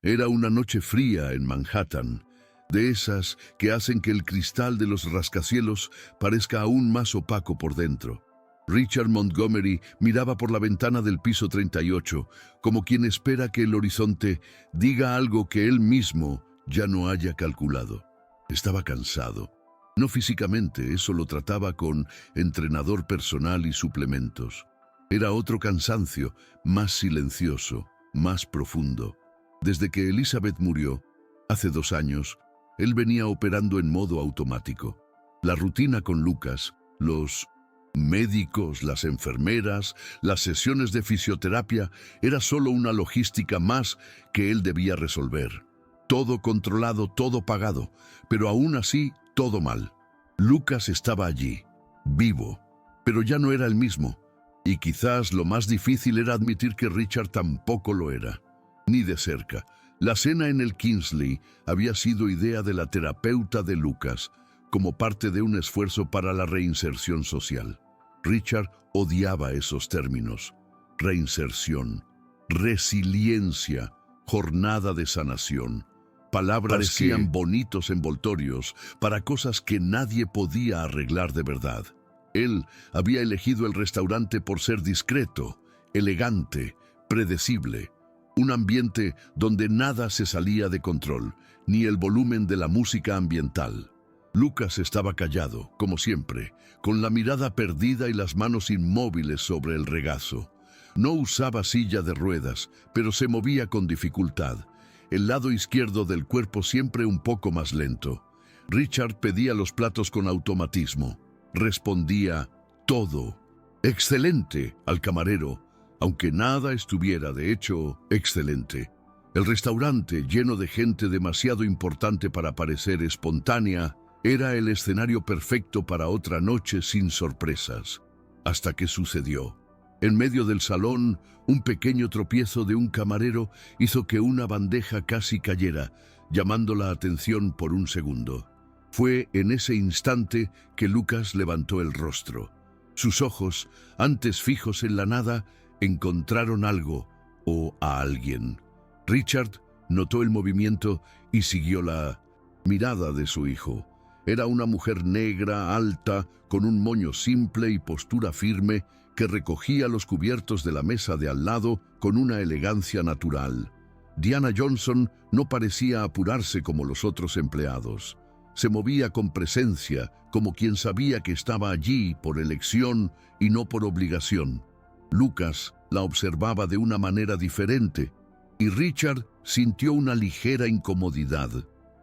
Era una noche fría en Manhattan, de esas que hacen que el cristal de los rascacielos parezca aún más opaco por dentro. Richard Montgomery miraba por la ventana del piso 38, como quien espera que el horizonte diga algo que él mismo ya no haya calculado. Estaba cansado. No físicamente, eso lo trataba con entrenador personal y suplementos. Era otro cansancio, más silencioso, más profundo. Desde que Elizabeth murió, hace 2 años, él venía operando en modo automático. La rutina con Lucas, los médicos, las enfermeras, las sesiones de fisioterapia, era solo una logística más que él debía resolver. Todo controlado, todo pagado, pero aún así, todo mal. Lucas estaba allí, vivo, pero ya no era el mismo. Y quizás lo más difícil era admitir que Richard tampoco lo era. Ni de cerca. La cena en el Kingsley había sido idea de la terapeuta de Lucas, como parte de un esfuerzo para la reinserción social. Richard odiaba esos términos. Reinserción, resiliencia, jornada de sanación. Palabras parecían bonitos envoltorios para cosas que nadie podía arreglar de verdad. Él había elegido el restaurante por ser discreto, elegante, predecible. Un ambiente donde nada se salía de control, ni el volumen de la música ambiental. Lucas estaba callado, como siempre, con la mirada perdida y las manos inmóviles sobre el regazo. No usaba silla de ruedas, pero se movía con dificultad. El lado izquierdo del cuerpo siempre un poco más lento. Richard pedía los platos con automatismo. Respondía todo. Excelente al camarero, aunque nada estuviera, de hecho, excelente. El restaurante, lleno de gente demasiado importante para parecer espontánea, era el escenario perfecto para otra noche sin sorpresas. Hasta que sucedió. En medio del salón, un pequeño tropiezo de un camarero hizo que una bandeja casi cayera, llamando la atención por un segundo. Fue en ese instante que Lucas levantó el rostro. Sus ojos, antes fijos en la nada, encontraron algo o a alguien. Richard notó el movimiento y siguió la mirada de su hijo. Era una mujer negra, alta, con un moño simple y postura firme, que recogía los cubiertos de la mesa de al lado con una elegancia natural. Diana Johnson no parecía apurarse como los otros empleados. Se movía con presencia, como quien sabía que estaba allí por elección y no por obligación. Lucas la observaba de una manera diferente, y Richard sintió una ligera incomodidad.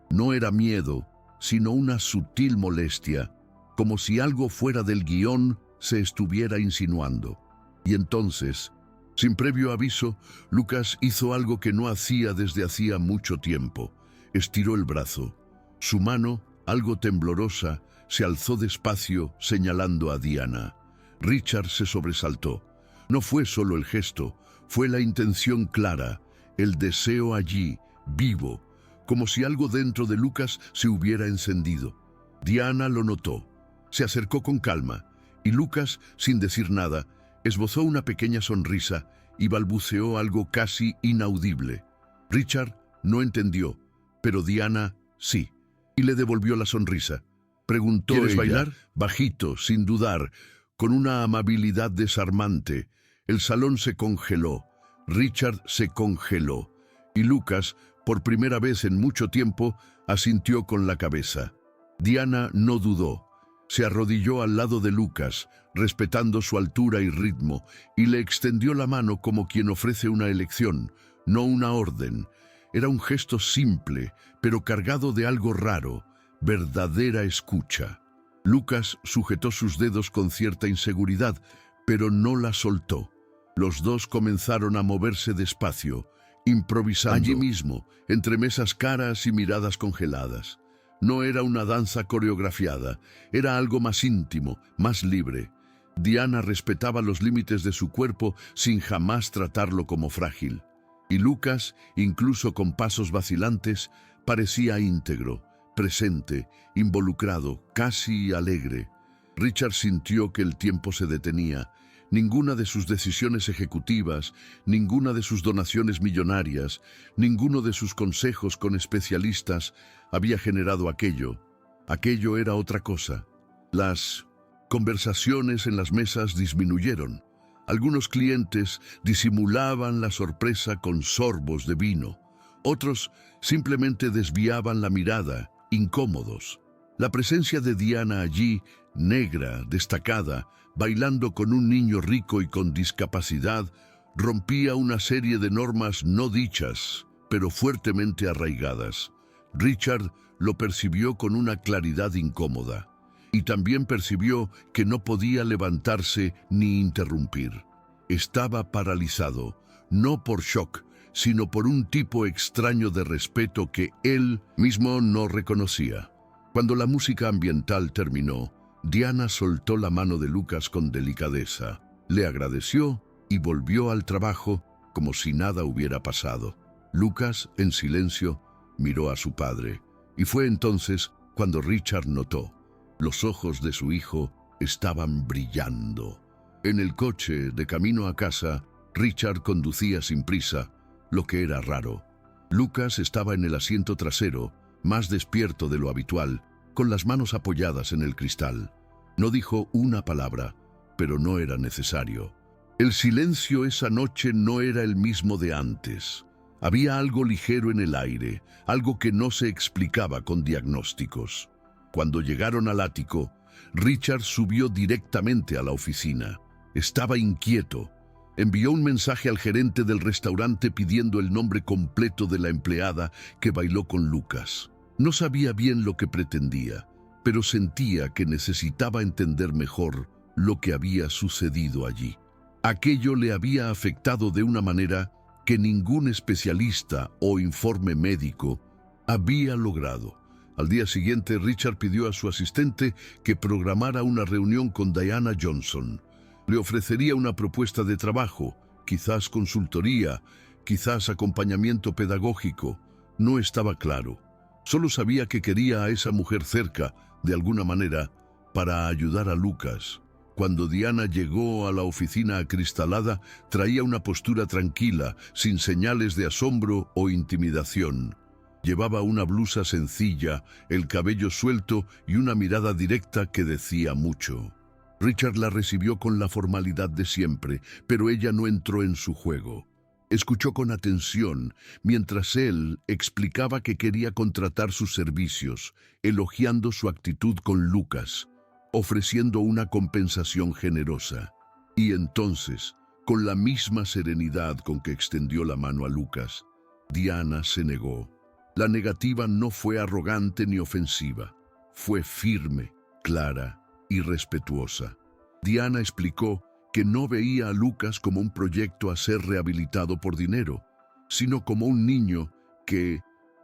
No era miedo, sino una sutil molestia, como si algo fuera del guión se estuviera insinuando. Y entonces, sin previo aviso, Lucas hizo algo que no hacía desde hacía mucho tiempo. Estiró el brazo. Su mano, algo temblorosa, se alzó despacio, señalando a Diana. Richard se sobresaltó. No fue solo el gesto, fue la intención clara, el deseo allí, vivo, como si algo dentro de Lucas se hubiera encendido. Diana lo notó. Se acercó con calma, y Lucas, sin decir nada, esbozó una pequeña sonrisa y balbuceó algo casi inaudible. Richard no entendió, pero Diana sí, y le devolvió la sonrisa. Preguntó ¿Quieres ella, bailar? bajito, sin dudar, con una amabilidad desarmante. El salón se congeló, Richard se congeló, y Lucas, por primera vez en mucho tiempo, asintió con la cabeza. Diana no dudó. Se arrodilló al lado de Lucas, respetando su altura y ritmo, y le extendió la mano como quien ofrece una elección, no una orden. Era un gesto simple, pero cargado de algo raro, verdadera escucha. Lucas sujetó sus dedos con cierta inseguridad, pero no la soltó. Los dos comenzaron a moverse despacio, improvisando. Allí mismo, entre mesas caras y miradas congeladas. No era una danza coreografiada, era algo más íntimo, más libre. Diana respetaba los límites de su cuerpo sin jamás tratarlo como frágil. Y Lucas, incluso con pasos vacilantes, parecía íntegro, presente, involucrado, casi alegre. Richard sintió que el tiempo se detenía. Ninguna de sus decisiones ejecutivas, ninguna de sus donaciones millonarias, ninguno de sus consejos con especialistas había generado aquello. Aquello era otra cosa. Las conversaciones en las mesas disminuyeron. Algunos clientes disimulaban la sorpresa con sorbos de vino. Otros simplemente desviaban la mirada, incómodos. La presencia de Diana allí, negra, destacada, bailando con un niño rico y con discapacidad, rompía una serie de normas no dichas, pero fuertemente arraigadas. Richard lo percibió con una claridad incómoda, y también percibió que no podía levantarse ni interrumpir. Estaba paralizado, no por shock, sino por un tipo extraño de respeto que él mismo no reconocía. Cuando la música ambiental terminó, Diana soltó la mano de Lucas con delicadeza, le agradeció y volvió al trabajo como si nada hubiera pasado. Lucas, en silencio, miró a su padre, y fue entonces cuando Richard notó. Los ojos de su hijo estaban brillando. En el coche, de camino a casa, Richard conducía sin prisa, lo que era raro. Lucas estaba en el asiento trasero, más despierto de lo habitual, con las manos apoyadas en el cristal. No dijo una palabra, pero no era necesario. El silencio esa noche no era el mismo de antes. Había algo ligero en el aire, algo que no se explicaba con diagnósticos. Cuando llegaron al ático, Richard subió directamente a la oficina. Estaba inquieto. Envió un mensaje al gerente del restaurante pidiendo el nombre completo de la empleada que bailó con Lucas. No sabía bien lo que pretendía, pero sentía que necesitaba entender mejor lo que había sucedido allí. Aquello le había afectado de una manera que ningún especialista o informe médico había logrado. Al día siguiente, Richard pidió a su asistente que programara una reunión con Diana Johnson. Le ofrecería una propuesta de trabajo, quizás consultoría, quizás acompañamiento pedagógico. No estaba claro. Solo sabía que quería a esa mujer cerca, de alguna manera, para ayudar a Lucas. Cuando Diana llegó a la oficina acristalada, traía una postura tranquila, sin señales de asombro o intimidación. Llevaba una blusa sencilla, el cabello suelto y una mirada directa que decía mucho. Richard la recibió con la formalidad de siempre, pero ella no entró en su juego. Escuchó con atención mientras él explicaba que quería contratar sus servicios, elogiando su actitud con Lucas, ofreciendo una compensación generosa. Y entonces, con la misma serenidad con que extendió la mano a Lucas, Diana se negó. La negativa no fue arrogante ni ofensiva, fue firme, clara y respetuosa. Diana explicó que no veía a Lucas como un proyecto a ser rehabilitado por dinero, sino como un niño que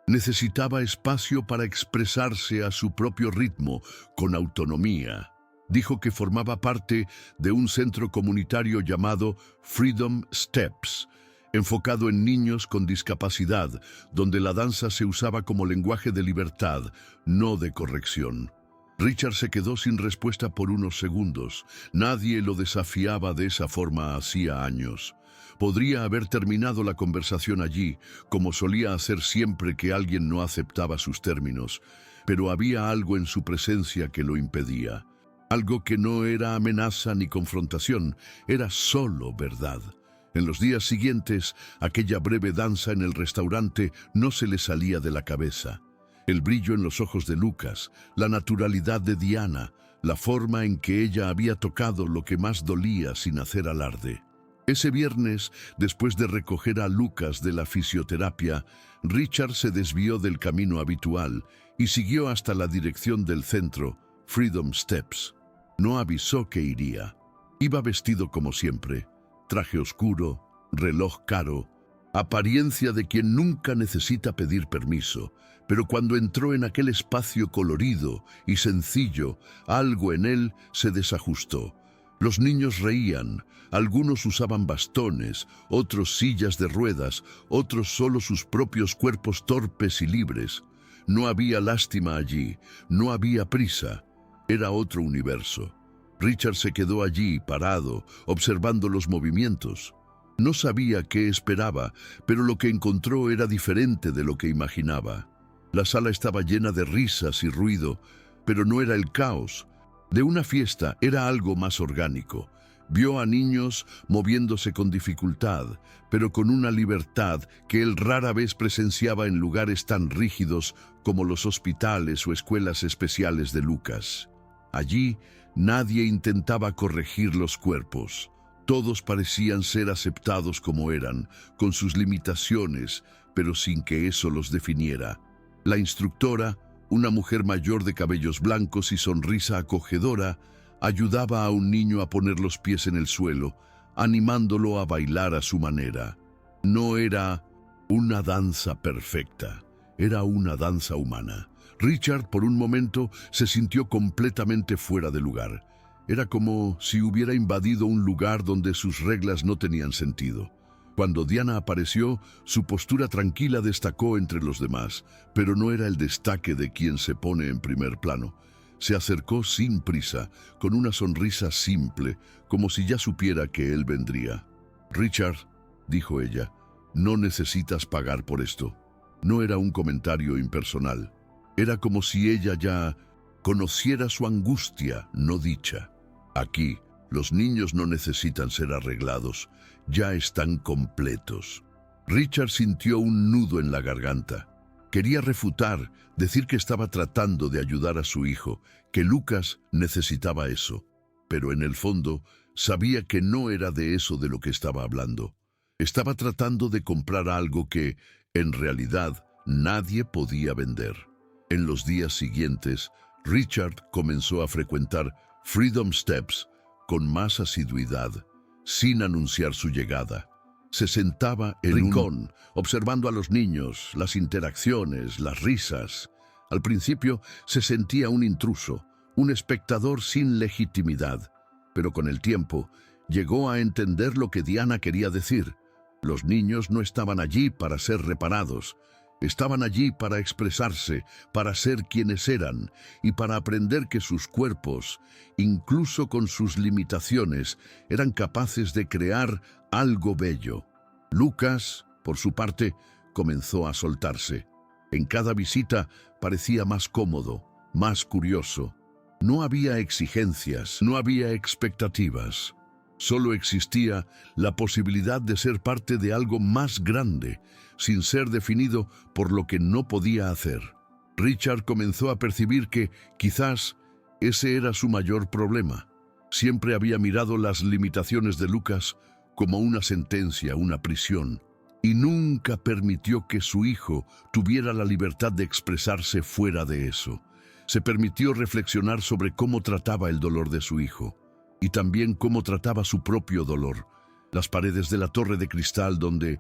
necesitaba espacio para expresarse a su propio ritmo, con autonomía. Dijo que formaba parte de un centro comunitario llamado Freedom Steps, enfocado en niños con discapacidad, donde la danza se usaba como lenguaje de libertad, no de corrección. Richard se quedó sin respuesta por unos segundos. Nadie lo desafiaba de esa forma hacía años. Podría haber terminado la conversación allí, como solía hacer siempre que alguien no aceptaba sus términos, pero había algo en su presencia que lo impedía. Algo que no era amenaza ni confrontación, era solo verdad. En los días siguientes, aquella breve danza en el restaurante no se le salía de la cabeza. El brillo en los ojos de Lucas, la naturalidad de Diana, la forma en que ella había tocado lo que más dolía sin hacer alarde. Ese viernes, después de recoger a Lucas de la fisioterapia, Richard se desvió del camino habitual y siguió hasta la dirección del centro, Freedom Steps. No avisó que iría. Iba vestido como siempre, traje oscuro, reloj caro, apariencia de quien nunca necesita pedir permiso, pero cuando entró en aquel espacio colorido y sencillo, algo en él se desajustó. Los niños reían, algunos usaban bastones, otros sillas de ruedas, otros solo sus propios cuerpos torpes y libres. No había lástima allí, no había prisa, era otro universo. Richard se quedó allí, parado, observando los movimientos. No sabía qué esperaba, pero lo que encontró era diferente de lo que imaginaba. La sala estaba llena de risas y ruido, pero no era el caos de una fiesta, era algo más orgánico. Vio a niños moviéndose con dificultad, pero con una libertad que él rara vez presenciaba en lugares tan rígidos como los hospitales o escuelas especiales de Lucas. Allí, nadie intentaba corregir los cuerpos. Todos parecían ser aceptados como eran, con sus limitaciones, pero sin que eso los definiera. La instructora, una mujer mayor de cabellos blancos y sonrisa acogedora, ayudaba a un niño a poner los pies en el suelo, animándolo a bailar a su manera. No era una danza perfecta, era una danza humana. Richard, por un momento, se sintió completamente fuera de lugar. Era como si hubiera invadido un lugar donde sus reglas no tenían sentido. Cuando Diana apareció, su postura tranquila destacó entre los demás, pero no era el destaque de quien se pone en primer plano. Se acercó sin prisa, con una sonrisa simple, como si ya supiera que él vendría. «Richard», dijo ella, «no necesitas pagar por esto». No era un comentario impersonal. Era como si ella ya conociera su angustia no dicha. «Aquí, los niños no necesitan ser arreglados, ya están completos». Richard sintió un nudo en la garganta. Quería refutar, decir que estaba tratando de ayudar a su hijo, que Lucas necesitaba eso, pero en el fondo sabía que no era de eso de lo que estaba hablando. Estaba tratando de comprar algo que, en realidad, nadie podía vender. En los días siguientes, Richard comenzó a frecuentar Freedom Steps con más asiduidad, sin anunciar su llegada. Se sentaba en un rincón, observando a los niños, las interacciones, las risas. Al principio se sentía un intruso, un espectador sin legitimidad, pero con el tiempo llegó a entender lo que Diana quería decir. Los niños no estaban allí para ser reparados, estaban allí para expresarse, para ser quienes eran y para aprender que sus cuerpos, incluso con sus limitaciones, eran capaces de crear algo bello. Lucas, por su parte, comenzó a soltarse. En cada visita parecía más cómodo, más curioso. No había exigencias, no había expectativas. Solo existía la posibilidad de ser parte de algo más grande, sin ser definido por lo que no podía hacer. Richard comenzó a percibir que, quizás, ese era su mayor problema. Siempre había mirado las limitaciones de Lucas como una sentencia, una prisión, y nunca permitió que su hijo tuviera la libertad de expresarse fuera de eso. Se permitió reflexionar sobre cómo trataba el dolor de su hijo, y también cómo trataba su propio dolor. Las paredes de la torre de cristal donde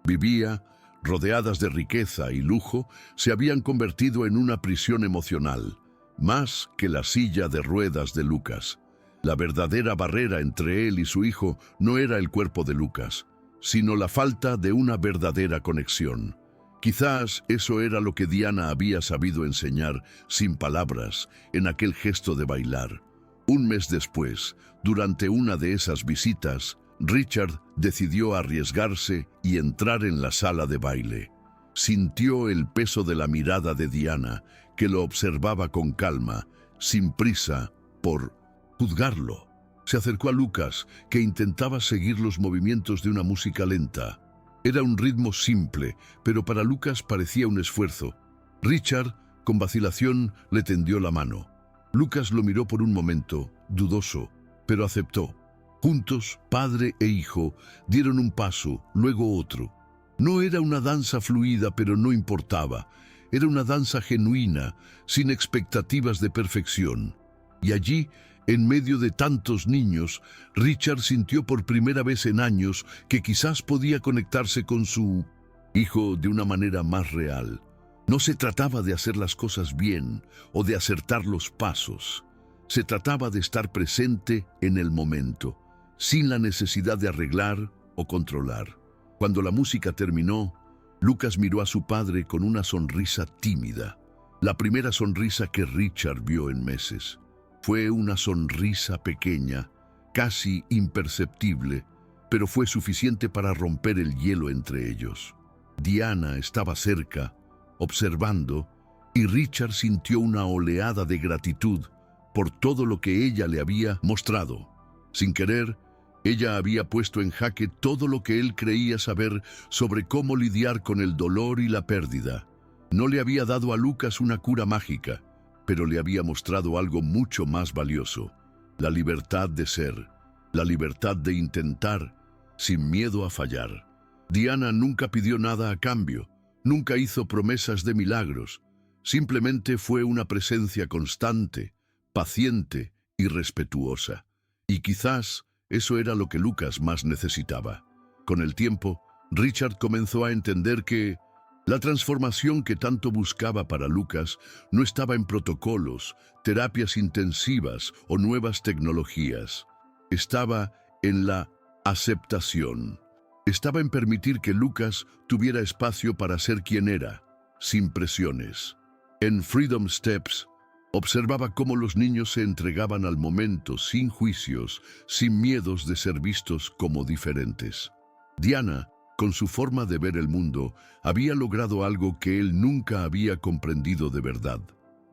vivía, rodeadas de riqueza y lujo, se habían convertido en una prisión emocional, más que la silla de ruedas de Lucas. La verdadera barrera entre él y su hijo no era el cuerpo de Lucas, sino la falta de una verdadera conexión. Quizás eso era lo que Diana había sabido enseñar sin palabras en aquel gesto de bailar. Un mes después, durante una de esas visitas, Richard decidió arriesgarse y entrar en la sala de baile. Sintió el peso de la mirada de Diana, que lo observaba con calma, sin prisa por juzgarlo. Se acercó a Lucas, que intentaba seguir los movimientos de una música lenta. Era un ritmo simple, pero para Lucas parecía un esfuerzo. Richard, con vacilación, le tendió la mano. Lucas lo miró por un momento, dudoso, pero aceptó. Juntos, padre e hijo, dieron un paso, luego otro. No era una danza fluida, pero no importaba. Era una danza genuina, sin expectativas de perfección. Y allí, en medio de tantos niños, Richard sintió por primera vez en años que quizás podía conectarse con su hijo de una manera más real. No se trataba de hacer las cosas bien o de acertar los pasos. Se trataba de estar presente en el momento, sin la necesidad de arreglar o controlar. Cuando la música terminó, Lucas miró a su padre con una sonrisa tímida, la primera sonrisa que Richard vio en meses. Fue una sonrisa pequeña, casi imperceptible, pero fue suficiente para romper el hielo entre ellos. Diana estaba cerca, observando, y Richard sintió una oleada de gratitud por todo lo que ella le había mostrado. Sin querer, ella había puesto en jaque todo lo que él creía saber sobre cómo lidiar con el dolor y la pérdida. No le había dado a Lucas una cura mágica, pero le había mostrado algo mucho más valioso: la libertad de ser, la libertad de intentar, sin miedo a fallar. Diana nunca pidió nada a cambio, nunca hizo promesas de milagros. Simplemente fue una presencia constante, paciente y respetuosa. Y quizás eso era lo que Lucas más necesitaba. Con el tiempo, Richard comenzó a entender que la transformación que tanto buscaba para Lucas no estaba en protocolos, terapias intensivas o nuevas tecnologías. Estaba en la aceptación. Estaba en permitir que Lucas tuviera espacio para ser quien era, sin presiones. En Freedom Steps, observaba cómo los niños se entregaban al momento sin juicios, sin miedos de ser vistos como diferentes. Diana, con su forma de ver el mundo, había logrado algo que él nunca había comprendido de verdad: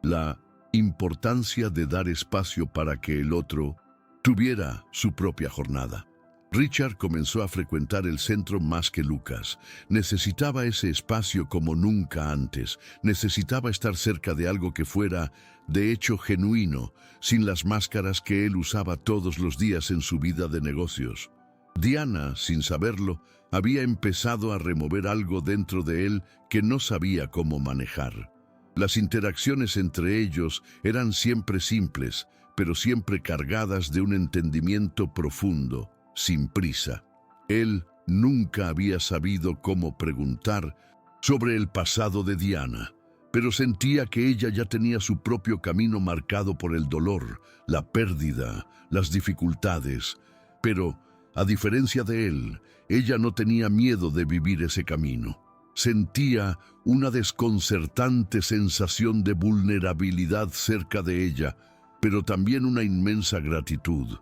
la importancia de dar espacio para que el otro tuviera su propia jornada. Richard comenzó a frecuentar el centro más que Lucas. Necesitaba ese espacio como nunca antes. Necesitaba estar cerca de algo que fuera, de hecho, genuino, sin las máscaras que él usaba todos los días en su vida de negocios. Diana, sin saberlo, había empezado a remover algo dentro de él que no sabía cómo manejar. Las interacciones entre ellos eran siempre simples, pero siempre cargadas de un entendimiento profundo, sin prisa. Él nunca había sabido cómo preguntar sobre el pasado de Diana, pero sentía que ella ya tenía su propio camino marcado por el dolor, la pérdida, las dificultades. Pero, a diferencia de él, ella no tenía miedo de vivir ese camino. Sentía una desconcertante sensación de vulnerabilidad cerca de ella, pero también una inmensa gratitud.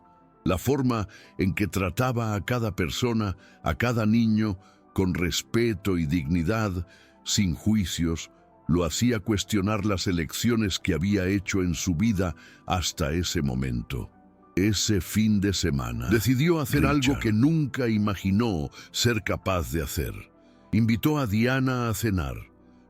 La forma en que trataba a cada persona, a cada niño, con respeto y dignidad, sin juicios, lo hacía cuestionar las elecciones que había hecho en su vida hasta ese momento. Ese fin de semana, decidió hacer algo que nunca imaginó ser capaz de hacer. Invitó a Diana a cenar.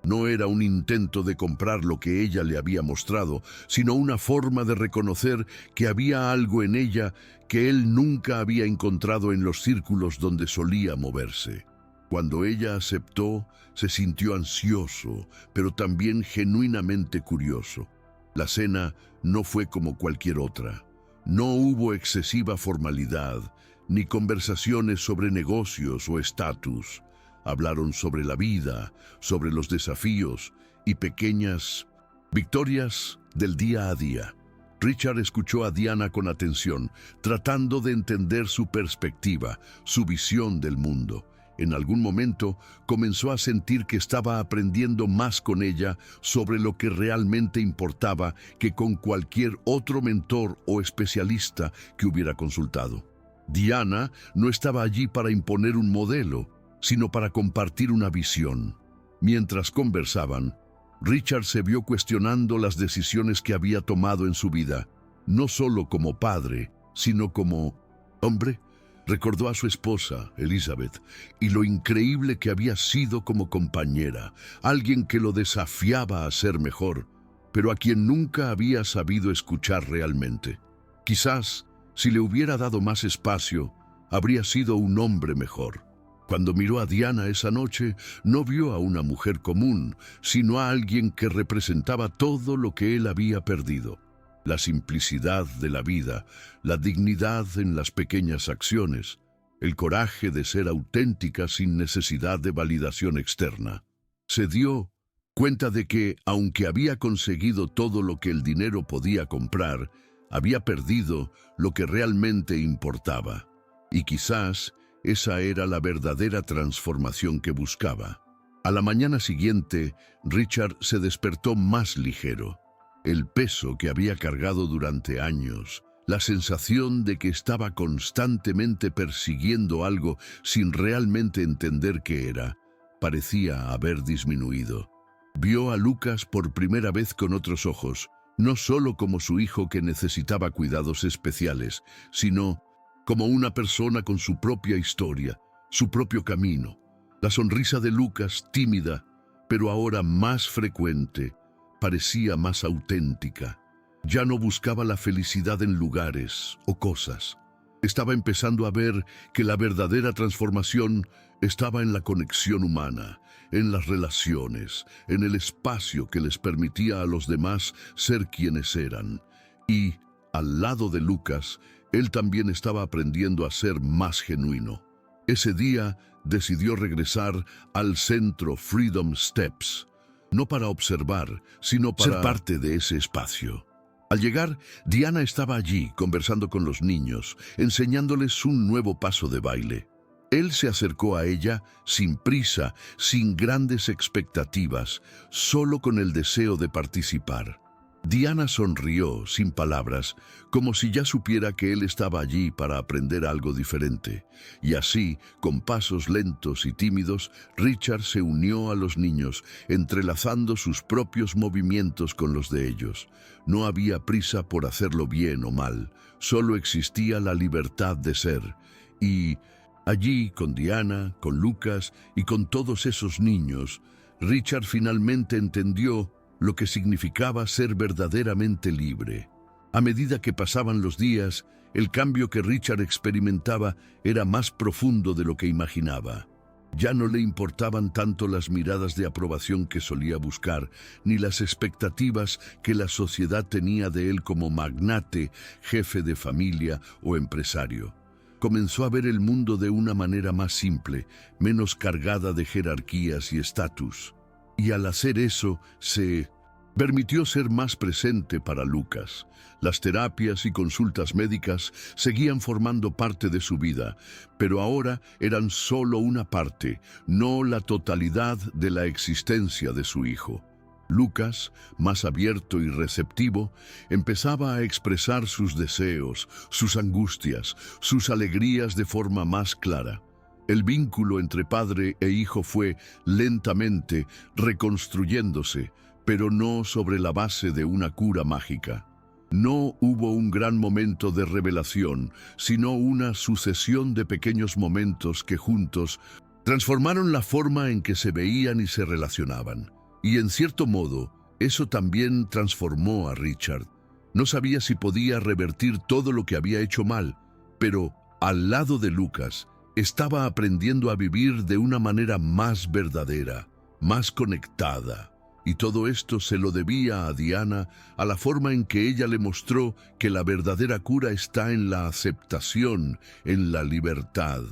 No era un intento de comprar lo que ella le había mostrado, sino una forma de reconocer que había algo en ella que él nunca había encontrado en los círculos donde solía moverse. Cuando ella aceptó, se sintió ansioso, pero también genuinamente curioso. La cena no fue como cualquier otra. No hubo excesiva formalidad, ni conversaciones sobre negocios o estatus. Hablaron sobre la vida, sobre los desafíos y pequeñas victorias del día a día. Richard escuchó a Diana con atención, tratando de entender su perspectiva, su visión del mundo. En algún momento comenzó a sentir que estaba aprendiendo más con ella sobre lo que realmente importaba que con cualquier otro mentor o especialista que hubiera consultado. Diana no estaba allí para imponer un modelo, sino para compartir una visión. Mientras conversaban, Richard se vio cuestionando las decisiones que había tomado en su vida, no solo como padre, sino como hombre. Recordó a su esposa, Elizabeth, y lo increíble que había sido como compañera, alguien que lo desafiaba a ser mejor, pero a quien nunca había sabido escuchar realmente. Quizás, si le hubiera dado más espacio, habría sido un hombre mejor. Cuando miró a Diana esa noche, no vio a una mujer común, sino a alguien que representaba todo lo que él había perdido. La simplicidad de la vida, la dignidad en las pequeñas acciones, el coraje de ser auténtica sin necesidad de validación externa. Se dio cuenta de que, aunque había conseguido todo lo que el dinero podía comprar, había perdido lo que realmente importaba. Y quizás esa era la verdadera transformación que buscaba. A la mañana siguiente, Richard se despertó más ligero. el peso que había cargado durante años, la sensación de que estaba constantemente persiguiendo algo sin realmente entender qué era, parecía haber disminuido. Vio a Lucas por primera vez con otros ojos, no solo como su hijo que necesitaba cuidados especiales, sino como una persona con su propia historia, su propio camino. La sonrisa de Lucas, tímida, pero ahora más frecuente, parecía más auténtica. Ya no buscaba la felicidad en lugares o cosas. Estaba empezando a ver que la verdadera transformación estaba en la conexión humana, en las relaciones, en el espacio que les permitía a los demás ser quienes eran. Y, al lado de Lucas, él también estaba aprendiendo a ser más genuino. Ese día decidió regresar al centro Freedom Steps, no para observar, sino para ser parte de ese espacio. Al llegar, Diana estaba allí conversando con los niños, enseñándoles un nuevo paso de baile. Él se acercó a ella sin prisa, sin grandes expectativas, solo con el deseo de participar. Diana sonrió sin palabras, como si ya supiera que él estaba allí para aprender algo diferente. Y así, con pasos lentos y tímidos, Richard se unió a los niños, entrelazando sus propios movimientos con los de ellos. No había prisa por hacerlo bien o mal, solo existía la libertad de ser. Y allí, con Diana, con Lucas y con todos esos niños, Richard finalmente entendió lo que significaba ser verdaderamente libre. A medida que pasaban los días, el cambio que Richard experimentaba era más profundo de lo que imaginaba. Ya no le importaban tanto las miradas de aprobación que solía buscar, ni las expectativas que la sociedad tenía de él como magnate, jefe de familia o empresario. Comenzó a ver el mundo de una manera más simple, menos cargada de jerarquías y estatus. Y al hacer eso, se permitió ser más presente para Lucas. Las terapias y consultas médicas seguían formando parte de su vida, pero ahora eran solo una parte, no la totalidad de la existencia de su hijo. Lucas, más abierto y receptivo, empezaba a expresar sus deseos, sus angustias, sus alegrías de forma más clara. El vínculo entre padre e hijo fue, lentamente, reconstruyéndose, pero no sobre la base de una cura mágica. No hubo un gran momento de revelación, sino una sucesión de pequeños momentos que juntos transformaron la forma en que se veían y se relacionaban. Y en cierto modo, eso también transformó a Richard. No sabía si podía revertir todo lo que había hecho mal, pero al lado de Lucas, estaba aprendiendo a vivir de una manera más verdadera, más conectada. Y todo esto se lo debía a Diana, a la forma en que ella le mostró que la verdadera cura está en la aceptación, en la libertad,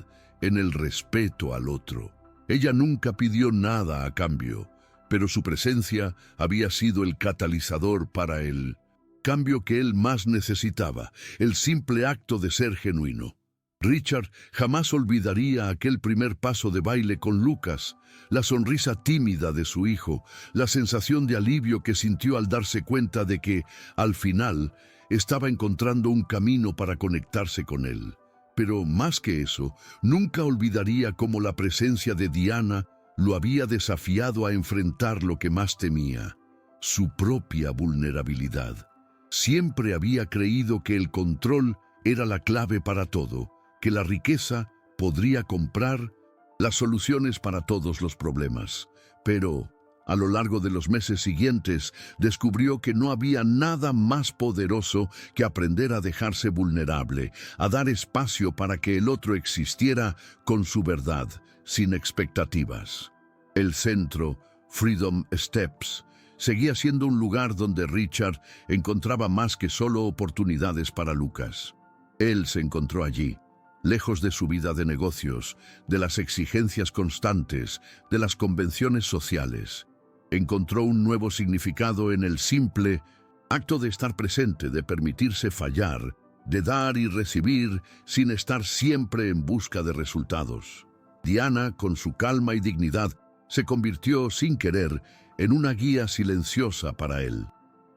en el respeto al otro. Ella nunca pidió nada a cambio, pero su presencia había sido el catalizador para el cambio que él más necesitaba, el simple acto de ser genuino. Richard jamás olvidaría aquel primer paso de baile con Lucas, la sonrisa tímida de su hijo, la sensación de alivio que sintió al darse cuenta de que, al final, estaba encontrando un camino para conectarse con él. Pero más que eso, nunca olvidaría cómo la presencia de Diana lo había desafiado a enfrentar lo que más temía, su propia vulnerabilidad. Siempre había creído que el control era la clave para todo, que la riqueza podría comprar las soluciones para todos los problemas. Pero, a lo largo de los meses siguientes, descubrió que no había nada más poderoso que aprender a dejarse vulnerable, a dar espacio para que el otro existiera con su verdad, sin expectativas. El centro, Freedom Steps, seguía siendo un lugar donde Richard encontraba más que solo oportunidades para Lucas. Él se encontró allí, lejos de su vida de negocios, de las exigencias constantes, de las convenciones sociales. Encontró un nuevo significado en el simple acto de estar presente, de permitirse fallar, de dar y recibir sin estar siempre en busca de resultados. Diana, con su calma y dignidad, se convirtió sin querer en una guía silenciosa para él.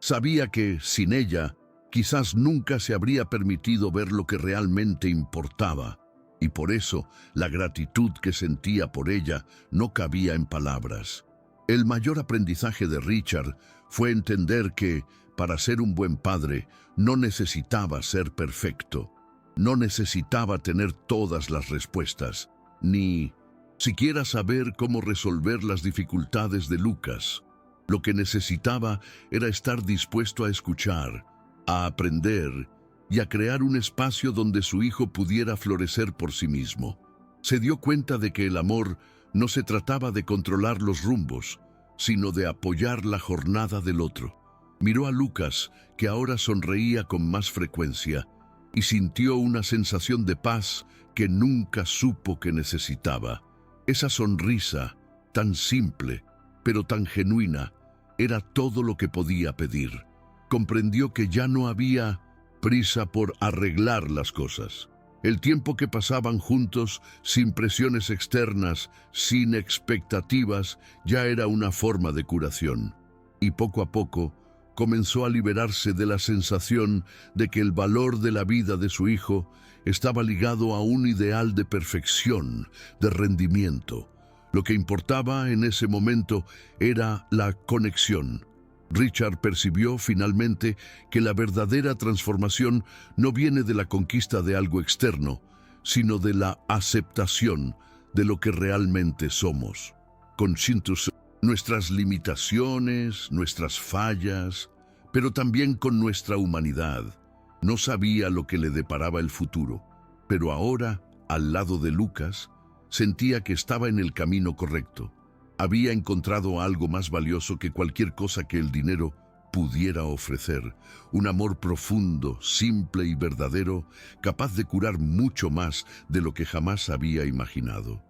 Sabía que, sin ella, quizás nunca se habría permitido ver lo que realmente importaba, y por eso la gratitud que sentía por ella no cabía en palabras. El mayor aprendizaje de Richard fue entender que, para ser un buen padre, no necesitaba ser perfecto. No necesitaba tener todas las respuestas, ni siquiera saber cómo resolver las dificultades de Lucas. Lo que necesitaba era estar dispuesto a escuchar, a aprender y a crear un espacio donde su hijo pudiera florecer por sí mismo. Se dio cuenta de que el amor no se trataba de controlar los rumbos, sino de apoyar la jornada del otro. Miró a Lucas, que ahora sonreía con más frecuencia, y sintió una sensación de paz que nunca supo que necesitaba. Esa sonrisa, tan simple, pero tan genuina, era todo lo que podía pedir. Comprendió que ya no había prisa por arreglar las cosas. El tiempo que pasaban juntos, sin presiones externas, sin expectativas, ya era una forma de curación. Y poco a poco, comenzó a liberarse de la sensación de que el valor de la vida de su hijo estaba ligado a un ideal de perfección, de rendimiento. Lo que importaba en ese momento era la conexión. Richard percibió finalmente que la verdadera transformación no viene de la conquista de algo externo, sino de la aceptación de lo que realmente somos. Conscientes nuestras limitaciones, nuestras fallas, pero también con nuestra humanidad. No sabía lo que le deparaba el futuro, pero ahora, al lado de Lucas, sentía que estaba en el camino correcto. Había encontrado algo más valioso que cualquier cosa que el dinero pudiera ofrecer, un amor profundo, simple y verdadero, capaz de curar mucho más de lo que jamás había imaginado.